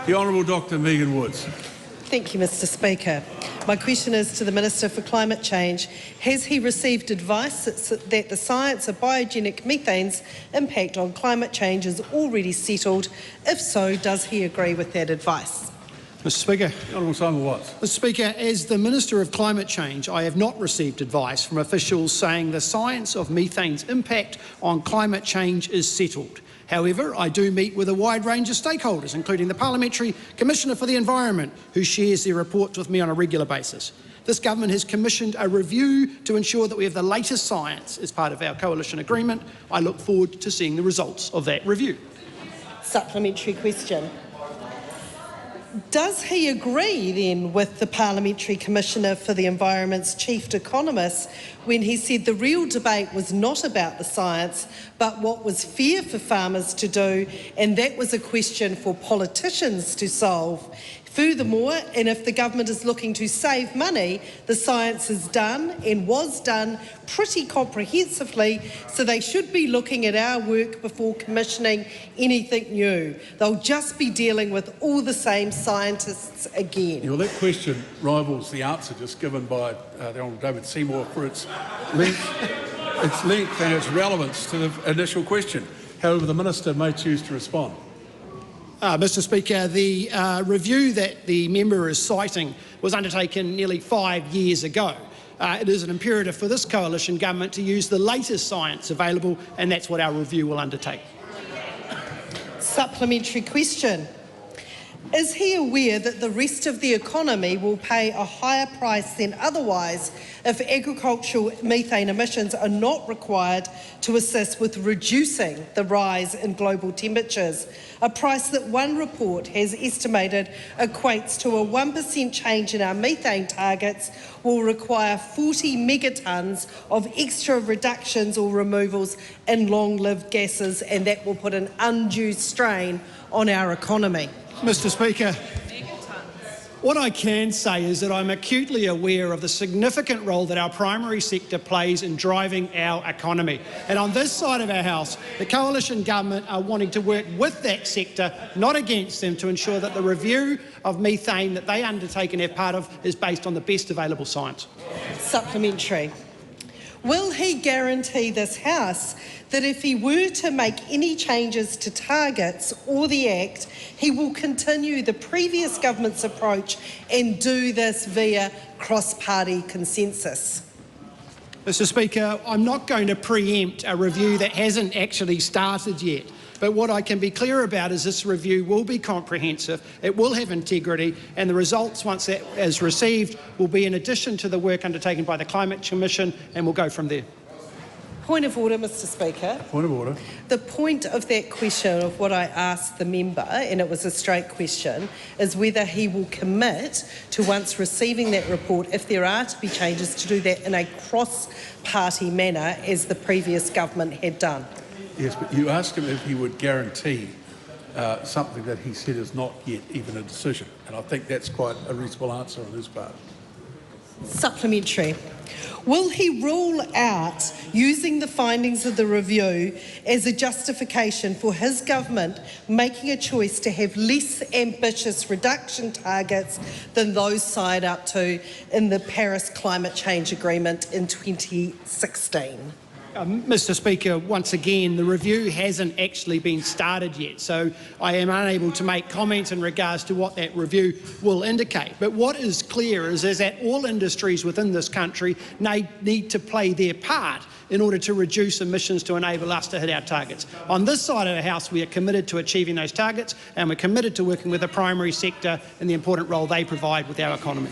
The Honourable Dr Megan Woods. Thank you, Mr Speaker. My question is to the Minister for Climate Change. Has he received advice that the science of biogenic methane's impact on climate change is already settled? If so, does he agree with that advice? Mr Speaker. Honourable Simon Watts. Mr Speaker, as the Minister of Climate Change, I have not received advice from officials saying the science of methane's impact on climate change is settled. However, I do meet with a wide range of stakeholders, including the Parliamentary Commissioner for the Environment, who shares their reports with me on a regular basis. This government has commissioned a review to ensure that we have the latest science as part of our coalition agreement. I look forward to seeing the results of that review. Supplementary question. Does he agree then with the Parliamentary Commissioner for the Environment's chief economist when he said the real debate was not about the science but what was fair for farmers to do, and that was a question for politicians to solve? Furthermore, and if the government is looking to save money, the science is done and was done pretty comprehensively, so they should be looking at our work before commissioning anything new. They'll just be dealing with all the same scientists again. Yeah, well, that question rivals the answer just given by the Honourable David Seymour for its length and its relevance to the initial question. However, the Minister may choose to respond. Mr Speaker, the review that the member is citing was undertaken nearly 5 years ago. It is an imperative for this coalition government to use the latest science available, and that's what our review will undertake. Supplementary question. Is he aware that the rest of the economy will pay a higher price than otherwise if agricultural methane emissions are not required to assist with reducing the rise in global temperatures? A price that one report has estimated equates to a 1% change in our methane targets will require 40 megatons of extra reductions or removals in long-lived gases, and that will put an undue strain on our economy. Mr Speaker, what I can say is that I'm acutely aware of the significant role that our primary sector plays in driving our economy. And on this side of our House, the coalition government are wanting to work with that sector, not against them, to ensure that the review of methane that they undertake and are part of is based on the best available science. Supplementary. Will he guarantee this House that if he were to make any changes to targets or the Act, he will continue the previous government's approach and do this via cross-party consensus? Mr Speaker, I'm not going to preempt a review that hasn't actually started yet. But what I can be clear about is this review will be comprehensive, it will have integrity, and the results, once that is received, will be in addition to the work undertaken by the Climate Commission, and we'll go from there. Point of order, Mr Speaker. Point of order. The point of that question, of what I asked the member, and it was a straight question, is whether he will commit to, once receiving that report, if there are to be changes, to do that in a cross-party manner as the previous government had done. Yes, but you asked him if he would guarantee something that he said is not yet even a decision, and I think that's quite a reasonable answer on his part. Supplementary. Will he rule out using the findings of the review as a justification for his government making a choice to have less ambitious reduction targets than those signed up to in the Paris Climate Change Agreement in 2016? Mr Speaker, once again, the review hasn't actually been started yet, so I am unable to make comments in regards to what that review will indicate. But what is clear is that all industries within this country need to play their part in order to reduce emissions to enable us to hit our targets. On this side of the House, we are committed to achieving those targets, and we're committed to working with the primary sector and the important role they provide with our economy.